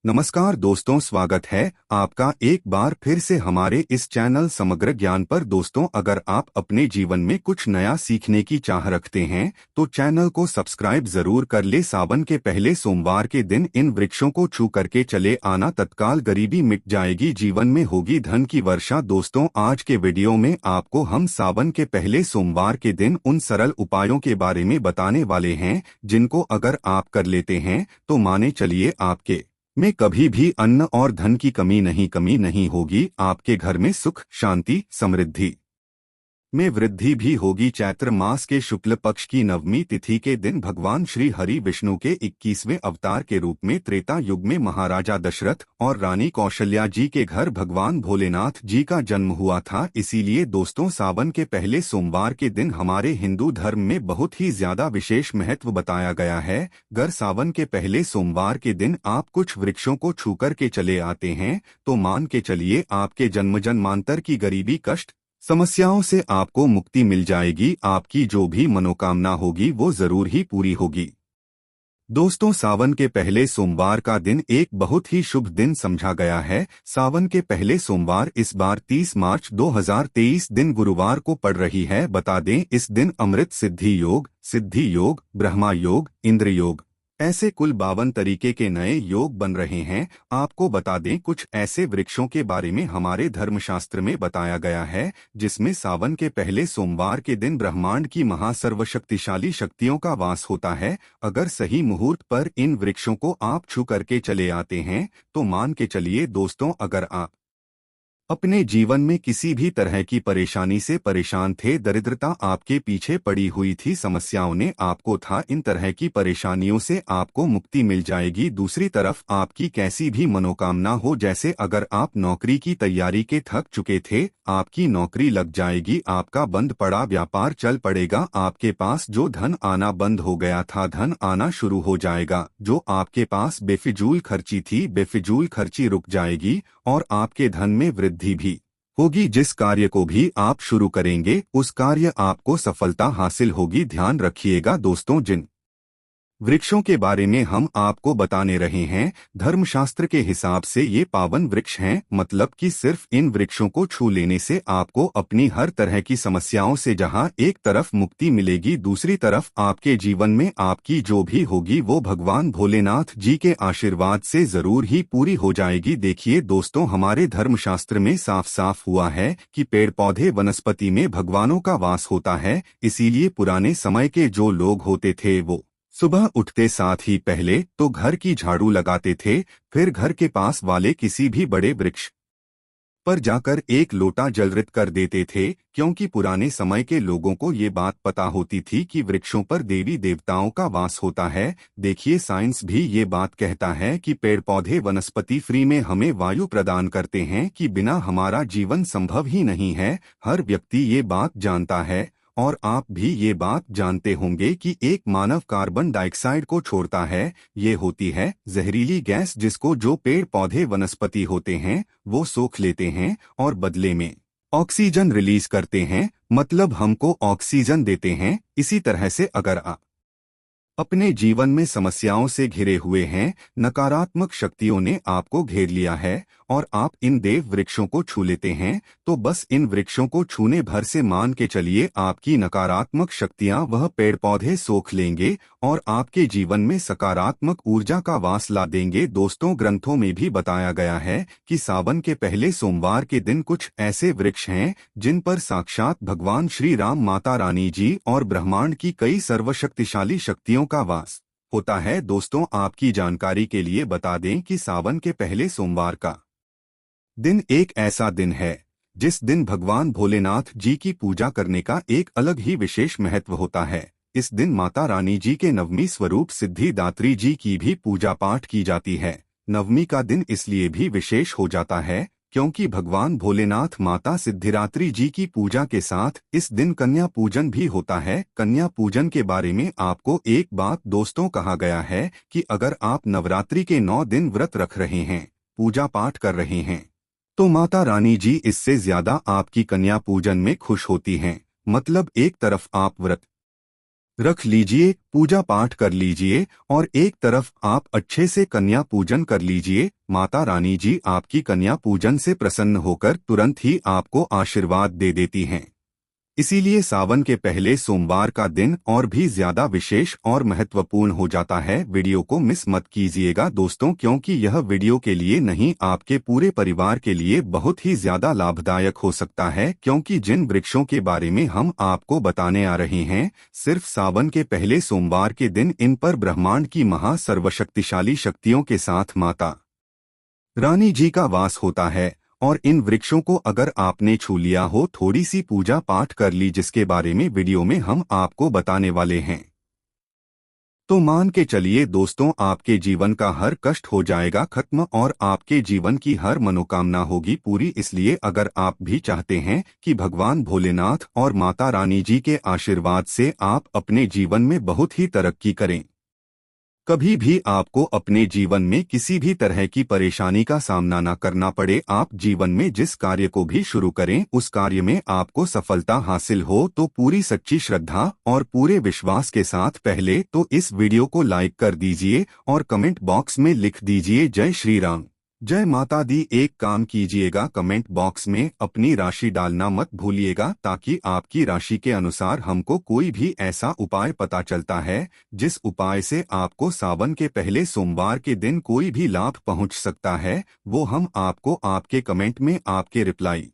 नमस्कार दोस्तों, स्वागत है आपका एक बार फिर से हमारे इस चैनल समग्र ज्ञान पर। दोस्तों, अगर आप अपने जीवन में कुछ नया सीखने की चाह रखते हैं तो चैनल को सब्सक्राइब जरूर कर ले। सावन के पहले सोमवार के दिन इन वृक्षों को छू करके चले आना, तत्काल गरीबी मिट जाएगी, जीवन में होगी धन की वर्षा। दोस्तों, आज के वीडियो में आपको हम सावन के पहले सोमवार के दिन उन सरल उपायों के बारे में बताने वाले हैं जिनको अगर आप कर लेते हैं तो माने चलिए आपके में कभी भी अन्न और धन की कमी नहीं होगी। आपके घर में सुख, शांति, समृद्धि में वृद्धि भी होगी। चैत्र मास के शुक्ल पक्ष की नवमी तिथि के दिन भगवान श्री हरि विष्णु के 21वें अवतार के रूप में त्रेता युग में महाराजा दशरथ और रानी कौशल्या जी के घर भगवान भोलेनाथ जी का जन्म हुआ था। इसीलिए दोस्तों, सावन के पहले सोमवार के दिन हमारे हिंदू धर्म में बहुत ही ज्यादा विशेष महत्व बताया गया है। अगर सावन के पहले सोमवार के दिन आप कुछ वृक्षों को छू कर के चले आते हैं तो मान के चलिए आपके जन्म जन्मांतर की गरीबी, कष्ट, समस्याओं से आपको मुक्ति मिल जाएगी। आपकी जो भी मनोकामना होगी वो जरूर ही पूरी होगी। दोस्तों, सावन के पहले सोमवार का दिन एक बहुत ही शुभ दिन समझा गया है। सावन के पहले सोमवार इस बार 30 मार्च 2023 दिन गुरुवार को पड़ रही है। बता दें, इस दिन अमृत सिद्धि योग, ब्रह्मा योग, इंद्र योग, ऐसे कुल 52 तरीके के नए योग बन रहे हैं। आपको बता दें, कुछ ऐसे वृक्षों के बारे में हमारे धर्मशास्त्र में बताया गया है जिसमें सावन के पहले सोमवार के दिन ब्रह्मांड की महासर्वशक्तिशाली शक्तियों का वास होता है। अगर सही मुहूर्त पर इन वृक्षों को आप छू करके चले आते हैं तो मान के चलिए दोस्तों, अगर आप अपने जीवन में किसी भी तरह की परेशानी से परेशान थे, दरिद्रता आपके पीछे पड़ी हुई थी, समस्याओं ने आपको था, इन तरह की परेशानियों से आपको मुक्ति मिल जाएगी। दूसरी तरफ आपकी कैसी भी मनोकामना हो, जैसे अगर आप नौकरी की तैयारी के थक चुके थे, आपकी नौकरी लग जाएगी, आपका बंद पड़ा व्यापार चल पड़ेगा, आपके पास जो धन आना बंद हो गया था धन आना शुरू हो जाएगा, जो आपके पास बेफिजूल खर्ची थी बेफिजूल खर्ची रुक जाएगी और आपके धन में वृद्धि भी होगी। जिस कार्य को भी आप शुरू करेंगे उस कार्य आपको सफलता हासिल होगी। ध्यान रखिएगा दोस्तों, जिन वृक्षों के बारे में हम आपको बताने रहे हैं, धर्मशास्त्र के हिसाब से ये पावन वृक्ष हैं, मतलब कि सिर्फ इन वृक्षों को छू लेने से आपको अपनी हर तरह की समस्याओं से जहां एक तरफ मुक्ति मिलेगी, दूसरी तरफ आपके जीवन में आपकी जो भी होगी वो भगवान भोलेनाथ जी के आशीर्वाद से जरूर ही पूरी हो जाएगी। देखिए दोस्तों, हमारे धर्मशास्त्र में साफ साफ हुआ है कि पेड़ पौधे वनस्पति में भगवानों का वास होता है। इसीलिए पुराने समय के जो लोग होते थे वो सुबह उठते साथ ही पहले तो घर की झाड़ू लगाते थे, फिर घर के पास वाले किसी भी बड़े वृक्ष पर जाकर एक लोटा जलरित कर देते थे, क्योंकि पुराने समय के लोगों को ये बात पता होती थी कि वृक्षों पर देवी देवताओं का वास होता है। देखिए, साइंस भी ये बात कहता है कि पेड़ पौधे वनस्पति फ्री में हमें वायु प्रदान करते हैं, कि बिना हमारा जीवन संभव ही नहीं है। हर व्यक्ति ये बात जानता है और आप भी ये बात जानते होंगे कि एक मानव कार्बन डाइऑक्साइड को छोड़ता है, ये होती है जहरीली गैस, जिसको जो पेड़ पौधे वनस्पति होते हैं वो सोख लेते हैं और बदले में ऑक्सीजन रिलीज करते हैं, मतलब हमको ऑक्सीजन देते हैं। इसी तरह से अगर आप अपने जीवन में समस्याओं से घिरे हुए हैं, नकारात्मक शक्तियों ने आपको घेर लिया है और आप इन देव वृक्षों को छू लेते हैं, तो बस इन वृक्षों को छूने भर से मान के चलिए आपकी नकारात्मक शक्तियां वह पेड़ पौधे सोख लेंगे और आपके जीवन में सकारात्मक ऊर्जा का वास ला देंगे। दोस्तों, ग्रंथों में भी बताया गया है कि सावन के पहले सोमवार के दिन कुछ ऐसे वृक्ष हैं जिन पर साक्षात भगवान श्री राम, माता रानी जी और ब्रह्मांड की कई सर्वशक्तिशाली शक्तियों का वास होता है। दोस्तों, आपकी जानकारी के लिए बता दें कि सावन के पहले सोमवार का दिन एक ऐसा दिन है जिस दिन भगवान भोलेनाथ जी की पूजा करने का एक अलग ही विशेष महत्व होता है। इस दिन माता रानी जी के नवमी स्वरूप सिद्धिदात्री जी की भी पूजा पाठ की जाती है। नवमी का दिन इसलिए भी विशेष हो जाता है क्योंकि भगवान भोलेनाथ माता सिद्धिदात्री जी की पूजा के साथ इस दिन कन्या पूजन भी होता है। कन्या पूजन के बारे में आपको एक बात दोस्तों कहा गया है कि अगर आप नवरात्रि के 9 दिन व्रत रख रहे हैं, पूजा पाठ कर रहे हैं, तो माता रानी जी इससे ज्यादा आपकी कन्या पूजन में खुश होती हैं। मतलब एक तरफ आप व्रत रख लीजिए, पूजा पाठ कर लीजिए और एक तरफ आप अच्छे से कन्या पूजन कर लीजिए। माता रानी जी आपकी कन्या पूजन से प्रसन्न होकर तुरंत ही आपको आशीर्वाद दे देती हैं। इसीलिए सावन के पहले सोमवार का दिन और भी ज्यादा विशेष और महत्वपूर्ण हो जाता है। वीडियो को मिस मत कीजिएगा दोस्तों, क्योंकि यह वीडियो के लिए नहीं आपके पूरे परिवार के लिए बहुत ही ज्यादा लाभदायक हो सकता है। क्योंकि जिन वृक्षों के बारे में हम आपको बताने आ रहे हैं, सिर्फ सावन के पहले सोमवार के दिन इन पर ब्रह्मांड की महा सर्वशक्तिशाली शक्तियों के साथ माता रानी जी का वास होता है। और इन वृक्षों को अगर आपने छू लिया हो, थोड़ी सी पूजा पाठ कर ली, जिसके बारे में वीडियो में हम आपको बताने वाले हैं, तो मान के चलिए दोस्तों, आपके जीवन का हर कष्ट हो जाएगा खत्म और आपके जीवन की हर मनोकामना होगी पूरी। इसलिए अगर आप भी चाहते हैं कि भगवान भोलेनाथ और माता रानी जी के आशीर्वाद से आप अपने जीवन में बहुत ही तरक्की करें, कभी भी आपको अपने जीवन में किसी भी तरह की परेशानी का सामना न करना पड़े, आप जीवन में जिस कार्य को भी शुरू करें उस कार्य में आपको सफलता हासिल हो, तो पूरी सच्ची श्रद्धा और पूरे विश्वास के साथ पहले तो इस वीडियो को लाइक कर दीजिए और कमेंट बॉक्स में लिख दीजिए जय श्री राम, जय माता दी। एक काम कीजिएगा, कमेंट बॉक्स में अपनी राशि डालना मत भूलिएगा, ताकि आपकी राशि के अनुसार हमको कोई भी ऐसा उपाय पता चलता है जिस उपाय से आपको सावन के पहले सोमवार के दिन कोई भी लाभ पहुंच सकता है, वो हम आपको आपके कमेंट में आपके रिप्लाई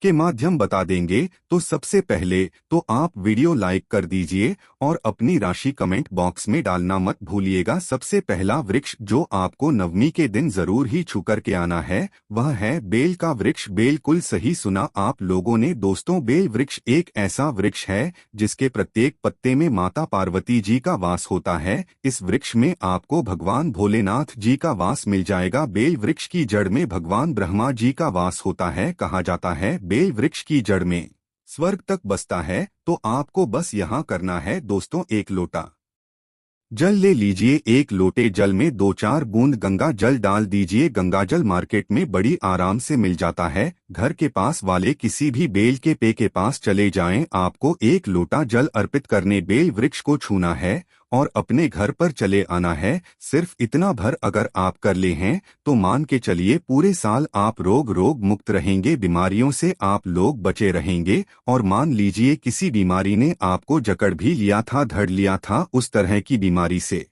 के माध्यम बता देंगे। तो सबसे पहले तो आप वीडियो लाइक कर दीजिए और अपनी राशि कमेंट बॉक्स में डालना मत भूलिएगा। सबसे पहला वृक्ष जो आपको नवमी के दिन जरूर ही छू करके आना है, वह है बेल का वृक्ष। बिल्कुल सही सुना आप लोगों ने दोस्तों, बेल वृक्ष एक ऐसा वृक्ष है जिसके प्रत्येक पत्ते में माता पार्वती जी का वास होता है। इस वृक्ष में आपको भगवान भोलेनाथ जी का वास मिल जाएगा। बेल वृक्ष की जड़ में भगवान ब्रह्मा जी का वास होता है। कहा जाता है बेल वृक्ष की जड़ में स्वर्ग तक बसता है। तो आपको बस यहाँ करना है दोस्तों, एक लोटा जल ले लीजिए। एक लोटे जल में 2-4 बूंद गंगा जल डाल दीजिए। गंगा जल मार्केट में बड़ी आराम से मिल जाता है। घर के पास वाले किसी भी बेल के पेड़ के पास चले जाएं। आपको एक लोटा जल अर्पित करने बेल वृक्ष को छूना है और अपने घर पर चले आना है। सिर्फ इतना भर अगर आप कर ले हैं तो मान के चलिए पूरे साल आप रोग मुक्त रहेंगे, बीमारियों से आप लोग बचे रहेंगे। और मान लीजिए किसी बीमारी ने आपको जकड़ भी लिया था, धड़ लिया था, उस तरह की बीमारी से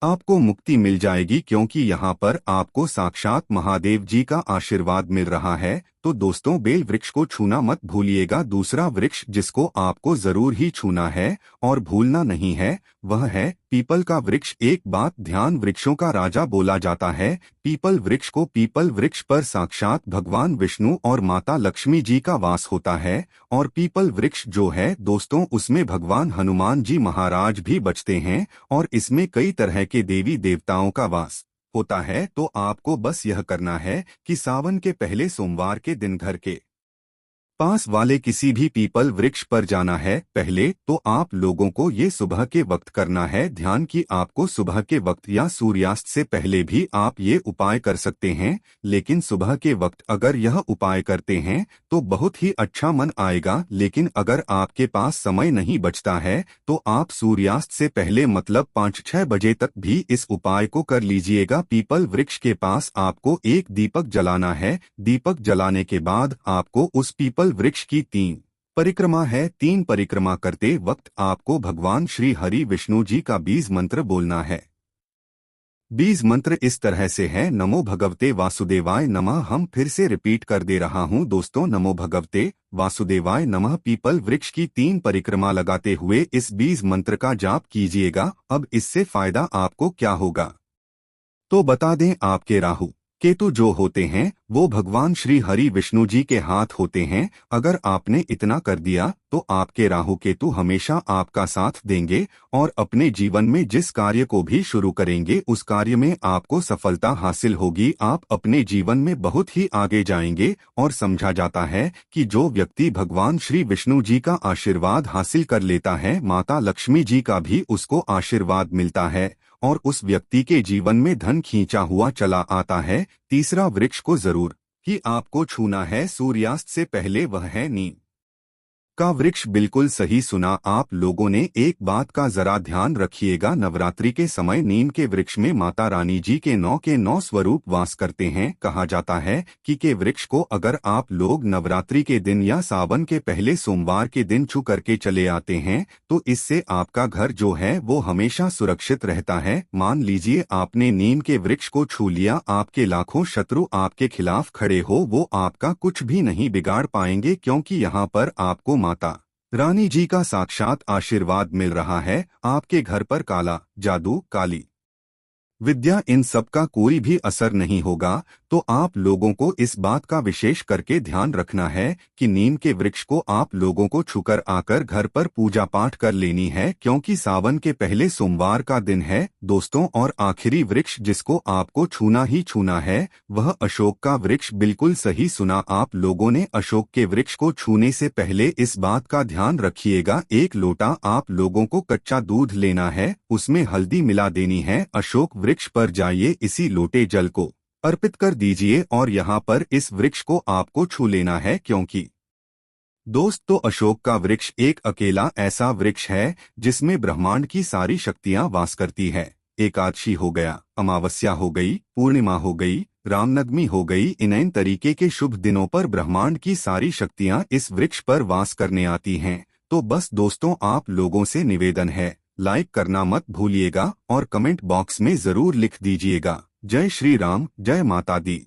आपको मुक्ति मिल जाएगी, क्योंकि यहाँ पर आपको साक्षात महादेव जी का आशीर्वाद मिल रहा है। तो दोस्तों, बेल वृक्ष को छूना मत भूलिएगा। दूसरा वृक्ष जिसको आपको जरूर ही छूना है और भूलना नहीं है, वह है पीपल का वृक्ष। एक बात ध्यान, वृक्षों का राजा बोला जाता है पीपल वृक्ष को। पीपल वृक्ष पर साक्षात भगवान विष्णु और माता लक्ष्मी जी का वास होता है। और पीपल वृक्ष जो है दोस्तों, उसमें भगवान हनुमान जी महाराज भी बचते हैं और इसमें कई तरह के देवी देवताओं का वास होता है। तो आपको बस यह करना है कि सावन के पहले सोमवार के दिन घर के पास वाले किसी भी पीपल वृक्ष पर जाना है। पहले तो आप लोगों को ये सुबह के वक्त करना है। ध्यान की आपको सुबह के वक्त या सूर्यास्त से पहले भी आप ये उपाय कर सकते हैं, लेकिन सुबह के वक्त अगर यह उपाय करते हैं तो बहुत ही अच्छा मन आएगा। लेकिन अगर आपके पास समय नहीं बचता है तो आप सूर्यास्त से पहले मतलब 5-6 बजे तक भी इस उपाय को कर लीजिएगा। पीपल वृक्ष के पास आपको एक दीपक जलाना है। दीपक जलाने के बाद आपको उस पीपल वृक्ष की 3 परिक्रमा है। 3 परिक्रमा करते वक्त आपको भगवान श्री हरि विष्णु जी का बीज मंत्र बोलना है। बीज मंत्र इस तरह से है, नमो भगवते वासुदेवाय नमः। हम फिर से रिपीट कर दे रहा हूं दोस्तों, नमो भगवते वासुदेवाय नमः। पीपल वृक्ष की 3 परिक्रमा लगाते हुए इस बीज मंत्र का जाप कीजिएगा। अब इससे फायदा आपको क्या होगा तो बता दें, आपके राहु केतु जो होते हैं वो भगवान श्री हरि विष्णु जी के हाथ होते हैं। अगर आपने इतना कर दिया तो आपके राहु केतु हमेशा आपका साथ देंगे और अपने जीवन में जिस कार्य को भी शुरू करेंगे उस कार्य में आपको सफलता हासिल होगी। आप अपने जीवन में बहुत ही आगे जाएंगे। और समझा जाता है कि जो व्यक्ति भगवान श्री विष्णु जी का आशीर्वाद हासिल कर लेता है, माता लक्ष्मी जी का भी उसको आशीर्वाद मिलता है और उस व्यक्ति के जीवन में धन खींचा हुआ चला आता है। तीसरा वृक्ष को जरूर ही आपको छूना है सूर्यास्त से पहले, वह है नीम का वृक्ष, बिल्कुल सही सुना आप लोगों ने। एक बात का जरा ध्यान रखिएगा, नवरात्रि के समय नीम के वृक्ष में माता रानी जी के 9 स्वरूप वास करते हैं। कहा जाता है कि के वृक्ष को अगर आप लोग नवरात्रि के दिन या सावन के पहले सोमवार के दिन छू करके चले आते हैं तो इससे आपका घर जो है वो हमेशा सुरक्षित रहता है। मान लीजिए आपने नीम के वृक्ष को छू लिया, आपके लाखों शत्रु आपके खिलाफ खड़े हो, वो आपका कुछ भी नहीं बिगाड़ पाएंगे, क्योंकि यहाँ पर आपको माता रानी जी का साक्षात आशीर्वाद मिल रहा है। आपके घर पर काला जादू, काली विद्या, इन सब का कोई भी असर नहीं होगा। तो आप लोगों को इस बात का विशेष करके ध्यान रखना है कि नीम के वृक्ष को आप लोगों को छूकर आकर घर पर पूजा पाठ कर लेनी है, क्योंकि सावन के पहले सोमवार का दिन है दोस्तों। और आखिरी वृक्ष जिसको आपको छूना ही छूना है वह अशोक का वृक्ष, बिल्कुल सही सुना आप लोगों ने। अशोक के वृक्ष को छूने से पहले इस बात का ध्यान रखिएगा, 1 लोटा आप लोगों को कच्चा दूध लेना है, उसमें हल्दी मिला देनी है, अशोक वृक्ष पर जाइए, इसी लोटे जल को अर्पित कर दीजिए और यहाँ पर इस वृक्ष को आपको छू लेना है। क्योंकि दोस्तों अशोक का वृक्ष एक अकेला ऐसा वृक्ष है जिसमें ब्रह्मांड की सारी शक्तियां वास करती है। एकादशी हो गया, अमावस्या हो गई, पूर्णिमा हो गई, रामनवमी हो गई, इन तरीके के शुभ दिनों पर ब्रह्मांड की सारी शक्तियां इस वृक्ष पर वास करने आती हैं। तो बस दोस्तों आप लोगों से निवेदन है, लाइक करना मत भूलिएगा और कमेंट बॉक्स में जरूर लिख दीजिएगा, जय श्री राम, जय माता दी।